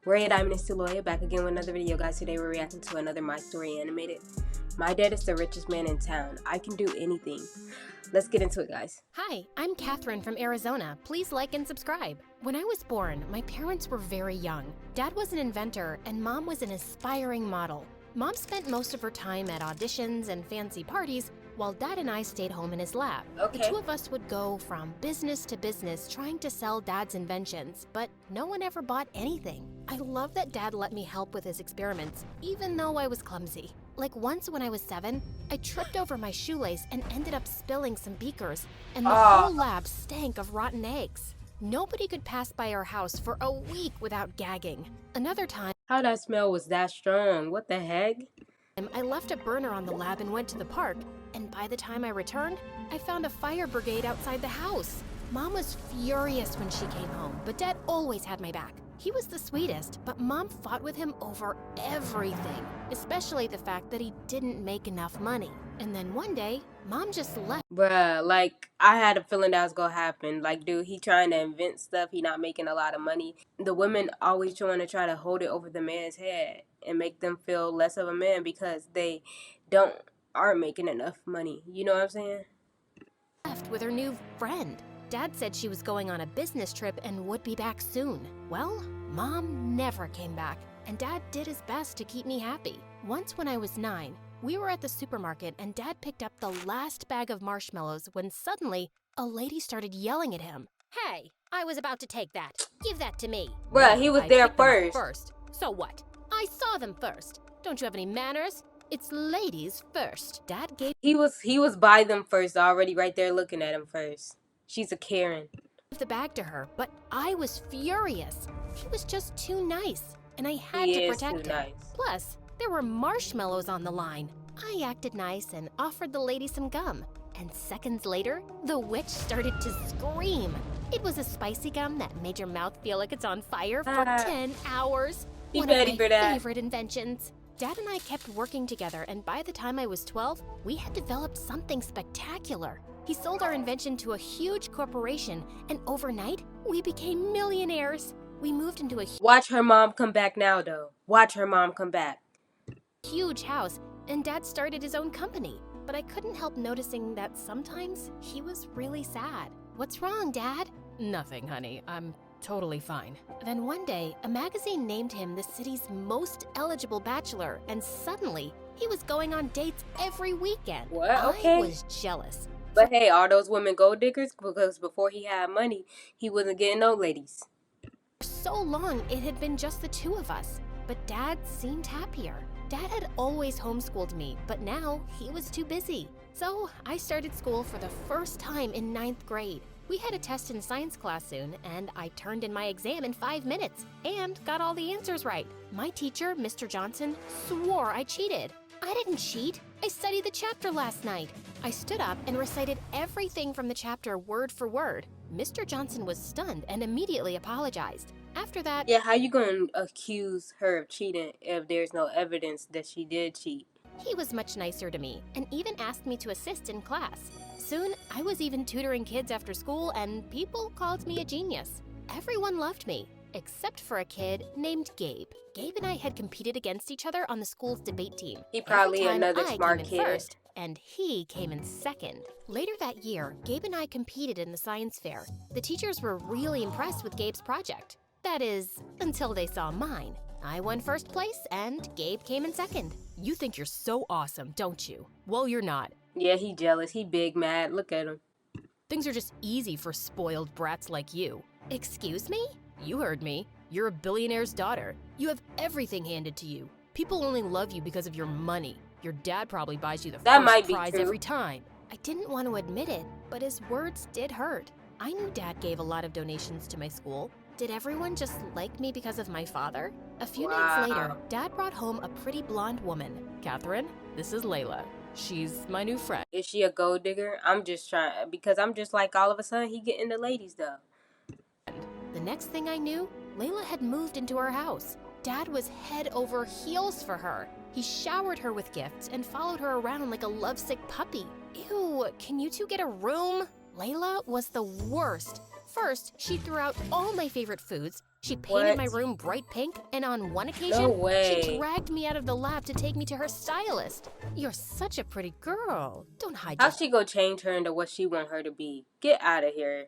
Ray Diamond is still Loya, back again with another video, guys. Today we're reacting to another My Story animated. My dad is the richest man in town. I can do anything. Let's get into it, guys. Hi, I'm Catherine from Arizona. Please like and subscribe. When I was born, my parents were very young. Dad was an inventor and Mom was an aspiring model. Mom spent most of her time at auditions and fancy parties, while Dad and I stayed home in his lab. Okay. The two of us would go from business to business trying to sell Dad's inventions, but no one ever bought anything. I love that Dad let me help with his experiments, even though I was clumsy. Like once when I was 7, I tripped over my shoelace and ended up spilling some beakers, and the whole lab stank of rotten eggs. Nobody could pass by our house for a week without gagging. Another time, How that smell was that strong? What the heck? I left a burner on the lab and went to the park, and by the time I returned, I found a fire brigade outside the house. Mom was furious when she came home, but Dad always had my back. He was the sweetest, but Mom fought with him over everything, especially the fact that he didn't make enough money. And then one day, Mom just left. Bruh, like, I had a feeling that was gonna happen. Like, dude, he trying to invent stuff. He not making a lot of money. The women always trying to hold it over the man's head and make them feel less of a man because they aren't making enough money. You know what I'm saying? Left with her new friend. Dad said she was going on a business trip and would be back soon. Well, Mom never came back, and Dad did his best to keep me happy. Once when I was 9, we were at the supermarket and Dad picked up the last bag of marshmallows when suddenly a lady started yelling at him. "Hey, I was about to take that. Give that to me." Bruh, he was there picked them up first. First. So what? I saw them first. Don't you have any manners? It's ladies first. Dad gave He was by them first already, right there looking at him first. She's a Karen. the bag to her, but I was furious. He was just too nice, and I had He to is protect too him. nice. Plus, there were marshmallows on the line. I acted nice and offered the lady some gum. And seconds later, the witch started to scream. It was a spicy gum that made your mouth feel like it's on fire for 10 hours. He One of ready my for that. favorite inventions. Dad and I kept working together, and by the time I was 12, we had developed something spectacular. He sold our invention to a huge corporation, and overnight, we became millionaires. We moved into a Watch her mom come back now, though. Watch her mom come back. huge house, and Dad started his own company. But I couldn't help noticing that sometimes he was really sad. "What's wrong, Dad?" "Nothing, honey. I'm totally fine." Then one day, a magazine named him the city's most eligible bachelor, and suddenly, he was going on dates every weekend. What? I Okay. was jealous. But hey, are those women gold diggers? Because before he had money, he wasn't getting no ladies. For so long, it had been just the two of us, but Dad seemed happier. Dad had always homeschooled me, but now he was too busy. So I started school for the first time in 9th grade. We had a test in science class soon, and I turned in my exam in 5 minutes and got all the answers right. My teacher, Mr. Johnson, swore I cheated. I didn't cheat. I studied the chapter last night. I stood up and recited everything from the chapter word for word. Mr. Johnson was stunned and immediately apologized. After that, Yeah, how you gonna accuse her of cheating if there's no evidence that she did cheat? he was much nicer to me and even asked me to assist in class. Soon, I was even tutoring kids after school, and people called me a genius. Everyone loved me, except for a kid named Gabe. Gabe and I had competed against each other on the school's debate team. He probably Every time another I smart came in kid. first, and he came in second. Later that year, Gabe and I competed in the science fair. The teachers were really impressed with Gabe's project. That is, until they saw mine. I won first place, and Gabe came in second. You think you're so awesome, don't you? Well, you're not. Yeah, he jealous. He big mad. Look at him. Things are just easy for spoiled brats like you. Excuse me? You heard me. You're a billionaire's daughter. You have everything handed to you. People only love you because of your money. Your dad probably buys you the That first might be prize true. every time. I didn't want to admit it, but his words did hurt. I knew Dad gave a lot of donations to my school. Did everyone just like me because of my father? A few nights later, Dad brought home a pretty blonde woman. "Catherine, this is Layla. She's my new friend." Is she a gold digger? I'm just trying, because I'm just like, all of a sudden he getting the ladies though. The next thing I knew, Layla had moved into our house. Dad was head over heels for her. He showered her with gifts and followed her around like a lovesick puppy. Ew, can you two get a room? Layla was the worst. First, she threw out all my favorite foods, She painted my What? room bright pink, and on one No occasion, she way. dragged me out of the lab to take me to her stylist. You're such a pretty girl. Don't hide How your she go change her into what she want her to be? Get out of here.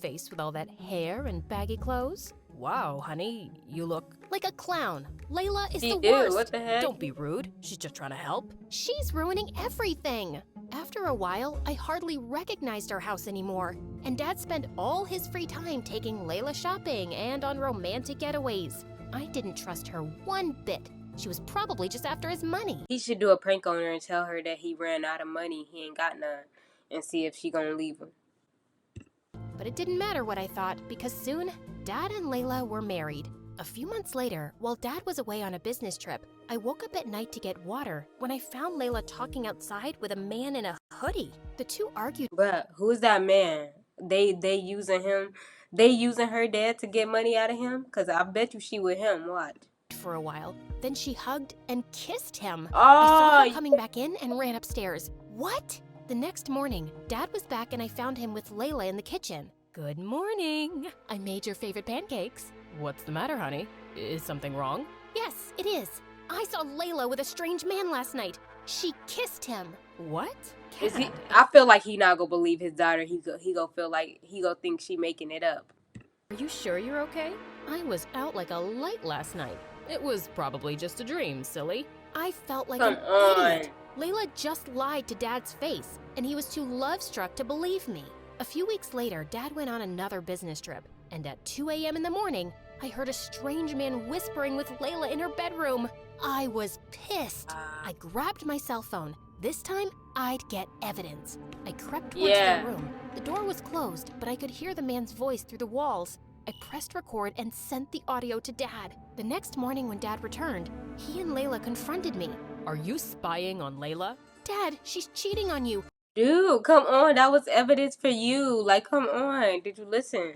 face with all that hair and baggy clothes. Wow, honey, you look like a clown. Layla is She the do. worst. What the heck? Don't be rude. She's just trying to help. She's ruining everything. After a while, I hardly recognized our house anymore, and Dad spent all his free time taking Layla shopping and on romantic getaways. I didn't trust her one bit. She was probably just after his money. He should do a prank on her and tell her that he ran out of money, he ain't got none, and see if she gonna leave him. But it didn't matter what I thought, because soon, Dad and Layla were married. A few months later, while Dad was away on a business trip, I woke up at night to get water when I found Layla talking outside with a man in a hoodie. The two argued But who's that man? They using him? They using her dad to get money out of him? Cause I bet you she with him. What? for a while. Then she hugged and kissed him. I saw Oh, her coming back in and ran upstairs. What? The next morning, Dad was back and I found him with Layla in the kitchen. Good morning. I made your favorite pancakes. What's the matter, honey? Is something wrong? Yes, it is. I saw Layla with a strange man last night. She kissed him. What? is he? I feel like he not gonna believe his daughter. He go feel like he go think she making it up. Are you sure you're okay? I was out like a light last night. It was probably just a dream, silly. I felt like Come an on. idiot. Layla just lied to Dad's face, and he was too love-struck to believe me. A few weeks later, Dad went on another business trip, and at 2 a.m. in the morning, I heard a strange man whispering with Layla in her bedroom. I was pissed. I grabbed my cell phone. This time, I'd get evidence. I crept towards Yeah. the room. The door was closed, but I could hear the man's voice through the walls. I pressed record and sent the audio to Dad. The next morning when Dad returned, he and Layla confronted me. Are you spying on Layla? Dad, she's cheating on you. Dude, come on. That was evidence for you. Like, come on. Did you listen?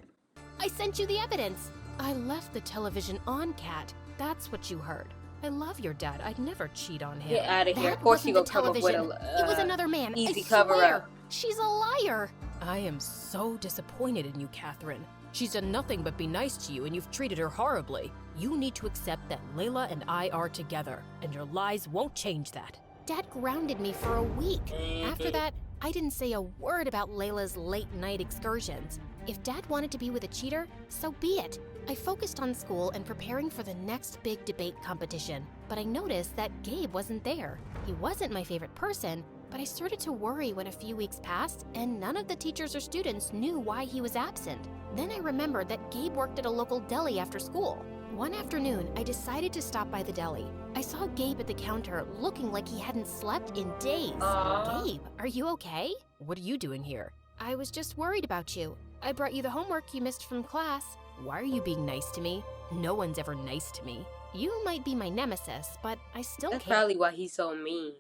I sent you the evidence. I left the television on, Kat. That's what you heard. I love your dad. I'd never cheat on him. Get out of here. That Of course she wasn't gonna the come up with television. It was a another man. easy I cover swear. up. She's a liar. I am so disappointed in you, Catherine. She's done nothing but be nice to you, and you've treated her horribly. You need to accept that Layla and I are together, and your lies won't change that. Dad grounded me for a week. After that, I didn't say a word about Layla's late-night excursions. If Dad wanted to be with a cheater, so be it. I focused on school and preparing for the next big debate competition, but I noticed that Gabe wasn't there. He wasn't my favorite person, but I started to worry when a few weeks passed and none of the teachers or students knew why he was absent. Then I remembered that Gabe worked at a local deli after school. One afternoon, I decided to stop by the deli. I saw Gabe at the counter looking like he hadn't slept in days. Gabe, are you okay? What are you doing here? I was just worried about you. I brought you the homework you missed from class. Why are you being nice to me? No one's ever nice to me. You might be my nemesis, but I still That's care. probably why he's so mean.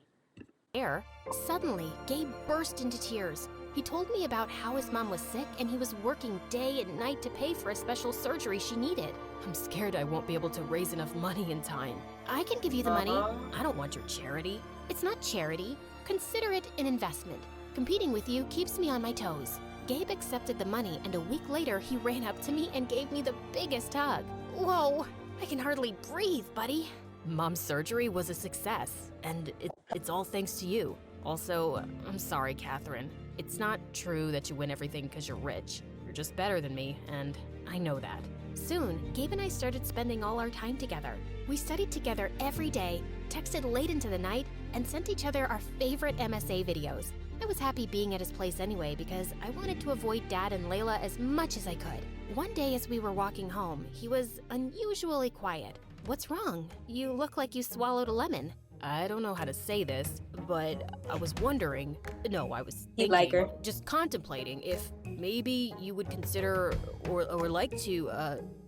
Suddenly, Gabe burst into tears. He told me about how his mom was sick and he was working day and night to pay for a special surgery she needed. I'm scared I won't be able to raise enough money in time. I can give you the money. I don't want your charity. It's not charity. Consider it an investment. Competing with you keeps me on my toes. Gabe accepted the money, and a week later, he ran up to me and gave me the biggest hug. Whoa, I can hardly breathe, buddy. Mom's surgery was a success, and it's all thanks to you. Also, I'm sorry, Catherine. It's not true that you win everything because you're rich. You're just better than me, and I know that. Soon, Gabe and I started spending all our time together. We studied together every day, texted late into the night, and sent each other our favorite MSA videos. I was happy being at his place anyway because I wanted to avoid Dad and Layla as much as I could. One day as we were walking home, he was unusually quiet. What's wrong? You look like you swallowed a lemon. I don't know how to say this, but I was wondering, no, I was He thinking, like her. just contemplating if maybe you would consider or like to,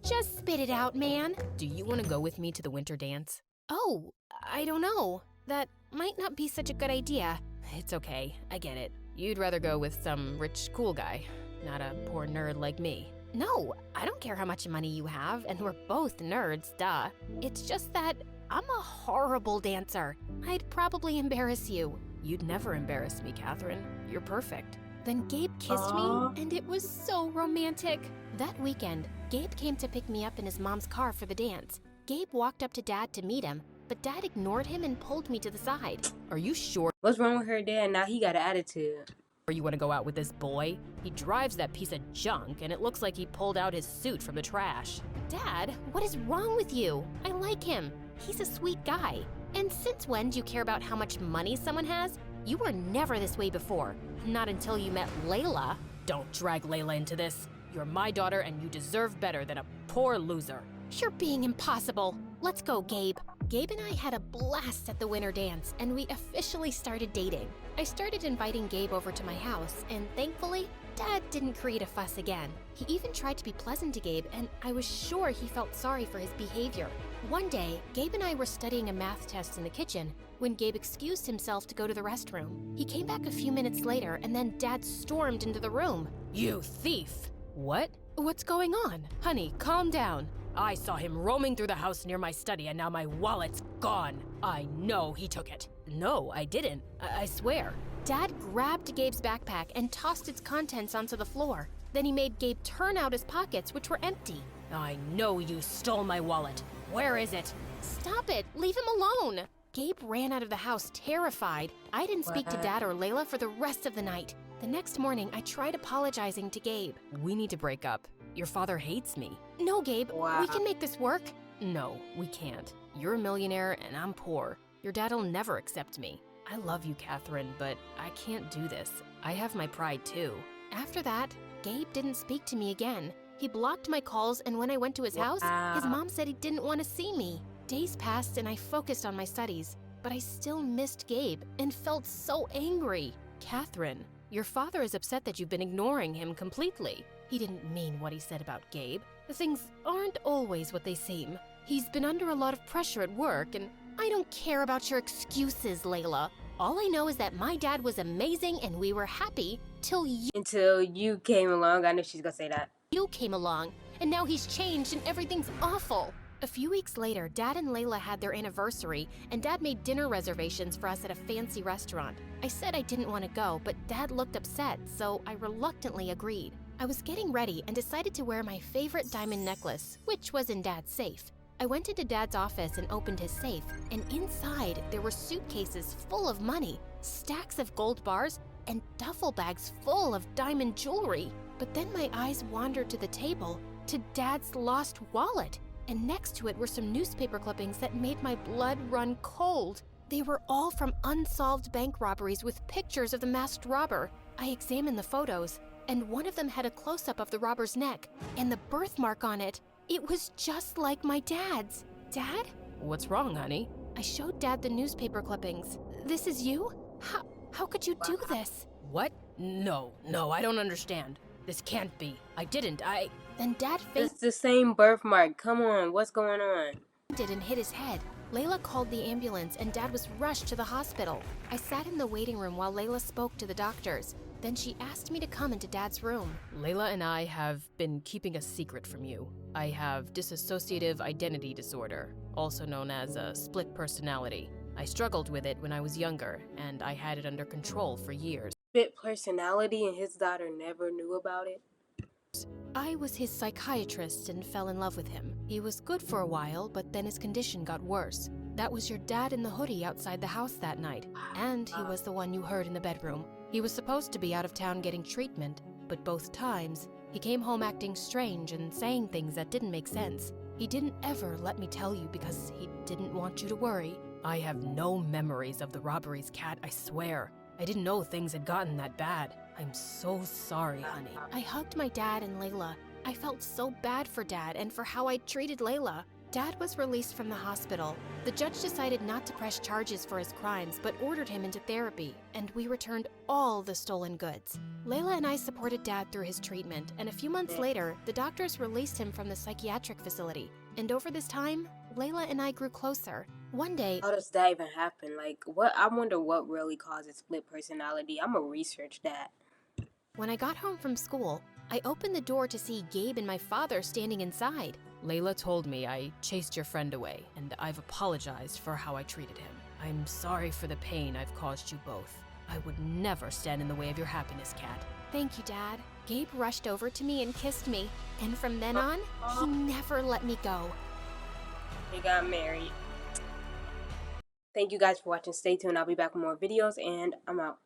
Just spit it out, man. Do you want to go with me to the winter dance? Oh, I don't know. That might not be such a good idea. It's okay, I get it. You'd rather go with some rich, cool guy, not a poor nerd like me. No, I don't care how much money you have, and we're both nerds, duh. It's just that I'm a horrible dancer. I'd probably embarrass you. You'd never embarrass me, Catherine. You're perfect. Then Gabe kissed me, and it was so romantic. That weekend, Gabe came to pick me up in his mom's car for the dance. Gabe walked up to Dad to meet him, but Dad ignored him and pulled me to the side. Are you sure What's wrong with her dad? Now he got an attitude. you want to go out with this boy? He drives that piece of junk, and it looks like he pulled out his suit from the trash. Dad, what is wrong with you? I like him. He's a sweet guy. And since when do you care about how much money someone has? You were never this way before. Not until you met Layla. Don't drag Layla into this. You're my daughter, and you deserve better than a poor loser. You're being impossible. Let's go, Gabe. Gabe and I had a blast at the winter dance, and we officially started dating. I started inviting Gabe over to my house, and thankfully, Dad didn't create a fuss again. He even tried to be pleasant to Gabe, and I was sure he felt sorry for his behavior. One day, Gabe and I were studying a math test in the kitchen when Gabe excused himself to go to the restroom. He came back a few minutes later, and then Dad stormed into the room. You thief! What? What's going on? Honey, calm down. I saw him roaming through the house near my study, and now my wallet's gone. I know he took it. No, I didn't. I swear. Dad grabbed Gabe's backpack and tossed its contents onto the floor. Then he made Gabe turn out his pockets, which were empty. I know you stole my wallet. Where is it? Stop it! Leave him alone! Gabe ran out of the house terrified. I didn't speak to Dad or Layla for the rest of the night. The next morning, I tried apologizing to Gabe. We need to break up. Your father hates me. No, Gabe, Wow. we can make this work. No, we can't. You're a millionaire and I'm poor. Your dad'll never accept me. I love you, Catherine, but I can't do this. I have my pride too. After that, Gabe didn't speak to me again. He blocked my calls, and when I went to his house, his mom said he didn't want to see me. Days passed and I focused on my studies, but I still missed Gabe and felt so angry. Catherine, your father is upset that you've been ignoring him completely. He didn't mean what he said about Gabe. Things aren't always what they seem. He's been under a lot of pressure at work, and I don't care about your excuses, Layla. All I know is that my dad was amazing and we were happy till Until you came along. I knew she's gonna say that. you came along, and now he's changed and everything's awful. A few weeks later, Dad and Layla had their anniversary, and Dad made dinner reservations for us at a fancy restaurant. I said I didn't want to go, but Dad looked upset, so I reluctantly agreed. I was getting ready and decided to wear my favorite diamond necklace, which was in Dad's safe. I went into Dad's office and opened his safe, and inside there were suitcases full of money, stacks of gold bars, and duffel bags full of diamond jewelry. But then my eyes wandered to the table, to Dad's lost wallet, and next to it were some newspaper clippings that made my blood run cold. They were all from unsolved bank robberies with pictures of the masked robber. I examined the photos, and one of them had a close-up of the robber's neck, and the birthmark on it. It was just like my dad's. Dad? what's wrong, honey? I showed Dad the newspaper clippings. This is you? How could you do this? What? No, I don't understand. This can't be. I didn't. Then Dad It's the same birthmark. Come on, what's going on? fainted and hit his head. Layla called the ambulance and Dad was rushed to the hospital. I sat in the waiting room while Layla spoke to the doctors. Then she asked me to come into Dad's room. Layla and I have been keeping a secret from you. I have dissociative identity disorder, also known as a split personality. I struggled with it when I was younger, and I had it under control for years. Split personality and his daughter never knew about it? I was his psychiatrist and fell in love with him. He was good for a while, but then his condition got worse. That was your dad in the hoodie outside the house that night, and he was the one you heard in the bedroom. He was supposed to be out of town getting treatment, but both times, he came home acting strange and saying things that didn't make sense. He didn't ever let me tell you because he didn't want you to worry. I have no memories of the robberies, Kat, I swear. I didn't know things had gotten that bad. I'm so sorry, honey. I hugged my dad and Layla. I felt so bad for Dad and for how I treated Layla. Dad was released from the hospital. The judge decided not to press charges for his crimes, but ordered him into therapy, and we returned all the stolen goods. Layla and I supported Dad through his treatment, and a few months later, the doctors released him from the psychiatric facility. And over this time, Layla and I grew closer. One day, How does that even happen? Like, what? I wonder what really causes split personality. I'm gonna research that. when I got home from school, I opened the door to see Gabe and my father standing inside. Layla told me I chased your friend away, and I've apologized for how I treated him. I'm sorry for the pain I've caused you both. I would never stand in the way of your happiness, Kat. Thank you, Dad. Gabe rushed over to me and kissed me, and from then on, he never let me go. They got married. Thank you guys for watching. Stay tuned. I'll be back with more videos, and I'm out.